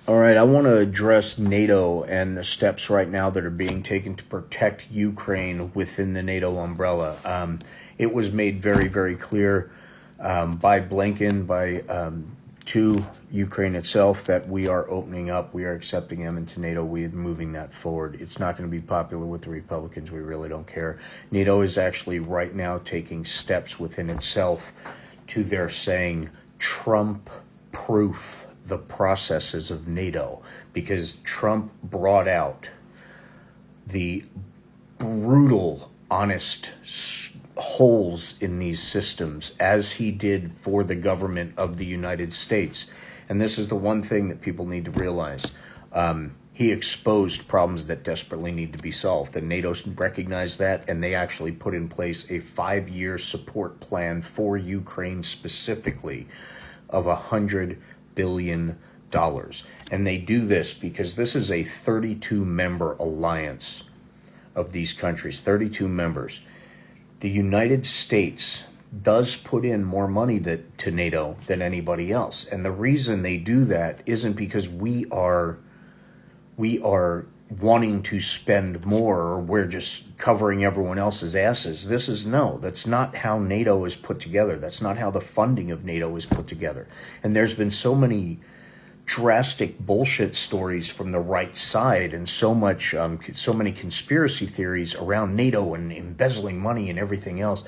All right, I want to address NATO and the steps right now that are being taken to protect Ukraine within the NATO umbrella. It was made very, very clear by Blinken, to Ukraine itself, that we are opening up, we are accepting them into NATO, we are moving that forward. It's not going to be popular with the Republicans, we really don't care. NATO is actually right now taking steps within itself to their saying Trump-proof the processes of NATO, because Trump brought out the brutal, honest holes in these systems, as he did for the government of the United States. And this is the one thing that people need to realize. He exposed problems that desperately need to be solved, and NATO recognized that, and they actually put in place a 5-year support plan for Ukraine specifically of $100 billion. And they do this because this is a 32-member alliance of these countries, 32 members. The United States does put in more money to NATO than anybody else. And the reason they do that isn't because we are wanting to spend more, or we're just covering everyone else's asses. That's not how NATO is put together. That's not how the funding of NATO is put together. And there's been so many drastic bullshit stories from the right side, and so many conspiracy theories around NATO and embezzling money and everything else.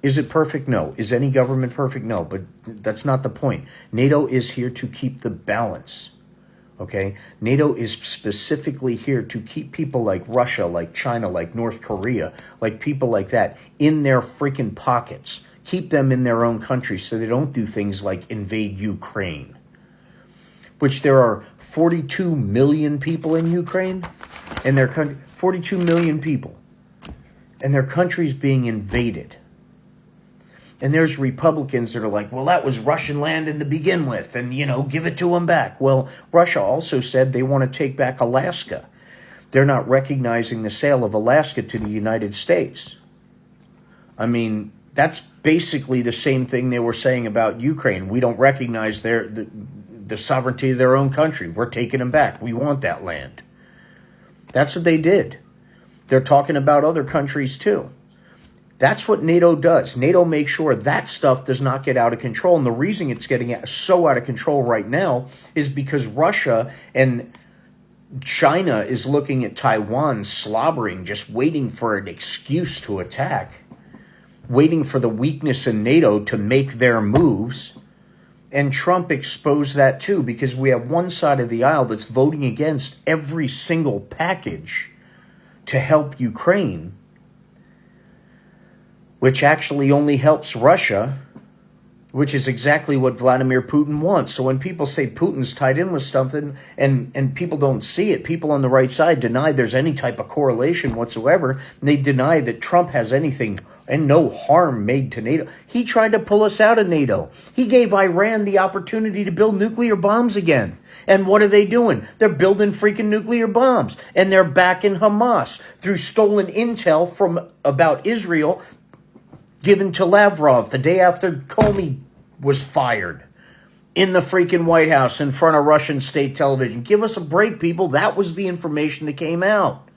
Is it perfect? No. Is any government perfect? No. But that's not the point. NATO is here to keep the balance. Okay? NATO is specifically here to keep people like Russia, like China, like North Korea, like people like that in their freaking pockets. Keep them in their own countries so they don't do things like invade Ukraine, which there are 42 million people in Ukraine, and their country, 42 million people, and their country's being invaded. And there's Republicans that are like, well, that was Russian land to begin with, and, give it to them back. Well, Russia also said they want to take back Alaska. They're not recognizing the sale of Alaska to the United States. I mean, that's basically the same thing they were saying about Ukraine. We don't recognize the sovereignty of their own country. We're taking them back. We want that land. That's what they did. They're talking about other countries too. That's what NATO does. NATO makes sure that stuff does not get out of control. And the reason it's getting so out of control right now is because Russia and China is looking at Taiwan slobbering, just waiting for an excuse to attack, waiting for the weakness in NATO to make their moves. And Trump exposed that too, because we have one side of the aisle that's voting against every single package to help Ukraine, which actually only helps Russia, which is exactly what Vladimir Putin wants. So when people say Putin's tied in with something and people don't see it, people on the right side deny there's any type of correlation whatsoever. And they deny that Trump has anything and no harm made to NATO. He tried to pull us out of NATO. He gave Iran the opportunity to build nuclear bombs again. And what are they doing? They're building freaking nuclear bombs. And they're backing Hamas through stolen intel from about Israel given to Lavrov the day after Comey was fired in the freaking White House in front of Russian state television. Give us a break, people. That was the information that came out.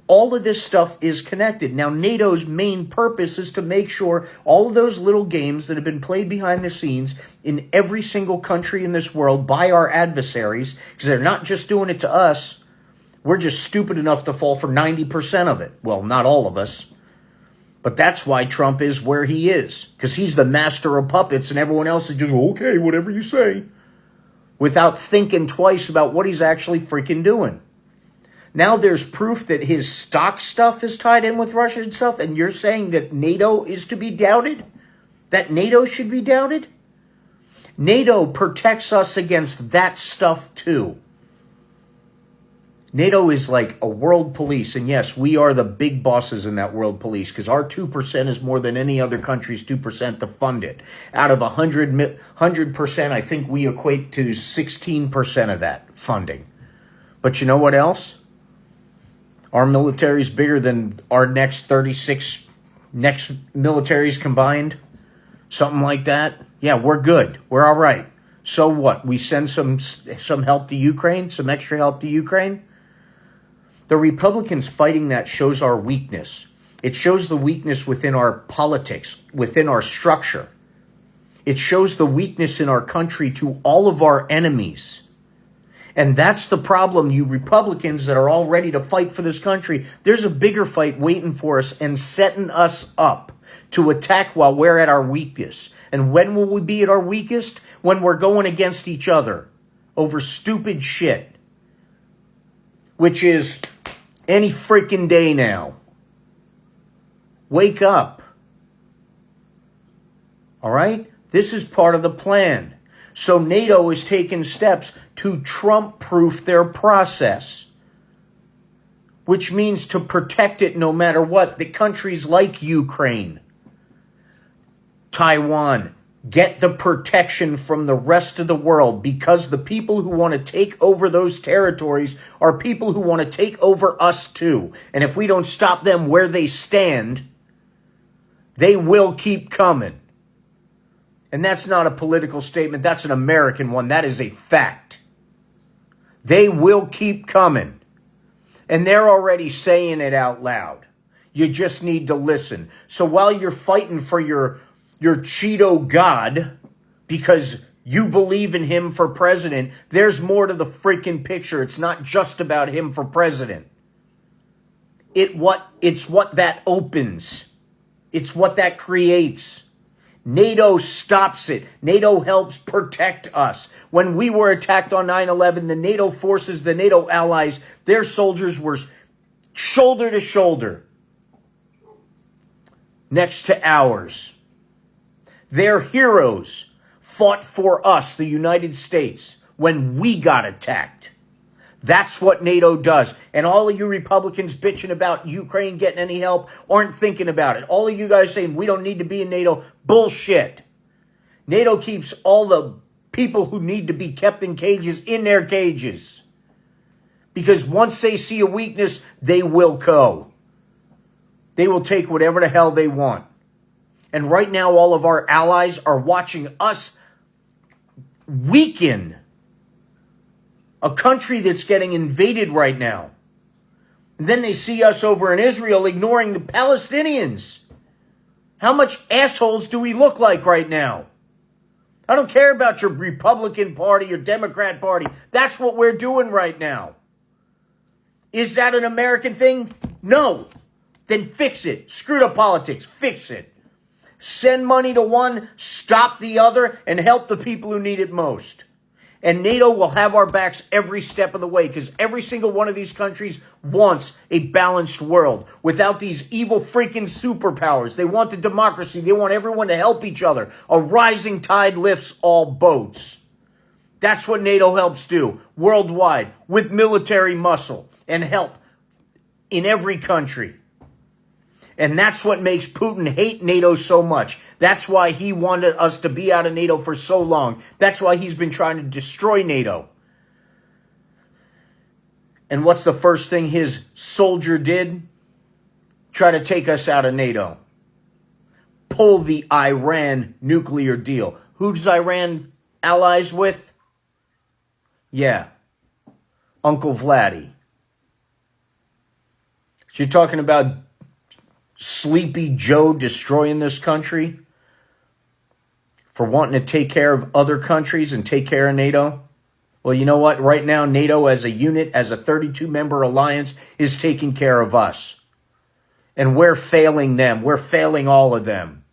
All of this stuff is connected. Now, NATO's main purpose is to make sure all of those little games that have been played behind the scenes in every single country in this world by our adversaries, because they're not just doing it to us. We're just stupid enough to fall for 90% of it. Well, not all of us. But that's why Trump is where he is, because he's the master of puppets and everyone else is just, okay, whatever you say, without thinking twice about what he's actually freaking doing. Now there's proof that his stock stuff is tied in with Russian stuff, and you're saying that NATO is to be doubted? That NATO should be doubted? NATO protects us against that stuff too. NATO is like a world police, and yes, we are the big bosses in that world police, because our 2% is more than any other country's 2% to fund it. Out of 100%, I think we equate to 16% of that funding. But you know what else? Our military is bigger than our next 36 next militaries combined. Something like that. Yeah, we're good. We're all right. So what? We send some help to Ukraine, some extra help to Ukraine? The Republicans fighting that shows our weakness. It shows the weakness within our politics, within our structure. It shows the weakness in our country to all of our enemies. And that's the problem, you Republicans that are all ready to fight for this country. There's a bigger fight waiting for us and setting us up to attack while we're at our weakest. And when will we be at our weakest? When we're going against each other over stupid shit. Which is any freaking day now. Wake up. All right? This is part of the plan. So NATO is taking steps to Trump-proof their process, which means to protect it no matter what. The countries like Ukraine, Taiwan, get the protection from the rest of the world, because the people who want to take over those territories are people who want to take over us too. And if we don't stop them where they stand, they will keep coming. And that's not a political statement. That's an American one. That is a fact. They will keep coming. And they're already saying it out loud. You just need to listen. So while you're fighting for your Cheeto God, because you believe in him for president, there's more to the freaking picture. It's not just about him for president. It's what that opens. It's what that creates. NATO stops it. NATO helps protect us. When we were attacked on 9/11, the NATO forces, the NATO allies, their soldiers were shoulder to shoulder next to ours. Their heroes fought for us, the United States, when we got attacked. That's what NATO does. And all of you Republicans bitching about Ukraine getting any help aren't thinking about it. All of you guys saying we don't need to be in NATO, bullshit. NATO keeps all the people who need to be kept in cages in their cages. Because once they see a weakness, they will go. They will take whatever the hell they want. And right now, all of our allies are watching us weaken a country that's getting invaded right now. And then they see us over in Israel ignoring the Palestinians. How much assholes do we look like right now? I don't care about your Republican Party or Democrat Party. That's what we're doing right now. Is that an American thing? No. Then fix it. Screw the politics. Fix it. Send money to one, stop the other, and help the people who need it most. And NATO will have our backs every step of the way, because every single one of these countries wants a balanced world without these evil freaking superpowers. They want the democracy. They want everyone to help each other. A rising tide lifts all boats. That's what NATO helps do worldwide with military muscle and help in every country. And that's what makes Putin hate NATO so much. That's why he wanted us to be out of NATO for so long. That's why he's been trying to destroy NATO. And what's the first thing his soldier did? Try to take us out of NATO. Pull the Iran nuclear deal. Who's Iran allies with? Yeah, Uncle Vladdy. So you're talking about Sleepy Joe destroying this country for wanting to take care of other countries and take care of NATO? Well, you know what? Right now, NATO as a unit, as a 32-member alliance, is taking care of us. And we're failing them. We're failing all of them.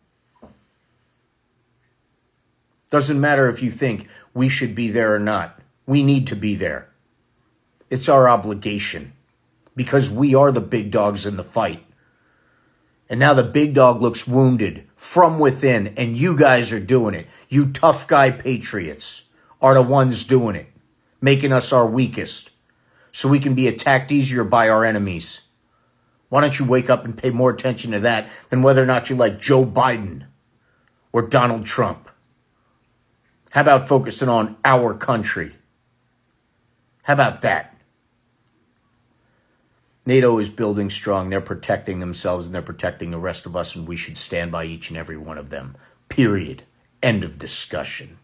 Doesn't matter if you think we should be there or not. We need to be there. It's our obligation, because we are the big dogs in the fight. And now the big dog looks wounded from within, and you guys are doing it. You tough guy patriots are the ones doing it, making us our weakest, so we can be attacked easier by our enemies. Why don't you wake up and pay more attention to that than whether or not you like Joe Biden or Donald Trump? How about focusing on our country? How about that? NATO is building strong. They're protecting themselves and they're protecting the rest of us, and we should stand by each and every one of them. Period. End of discussion.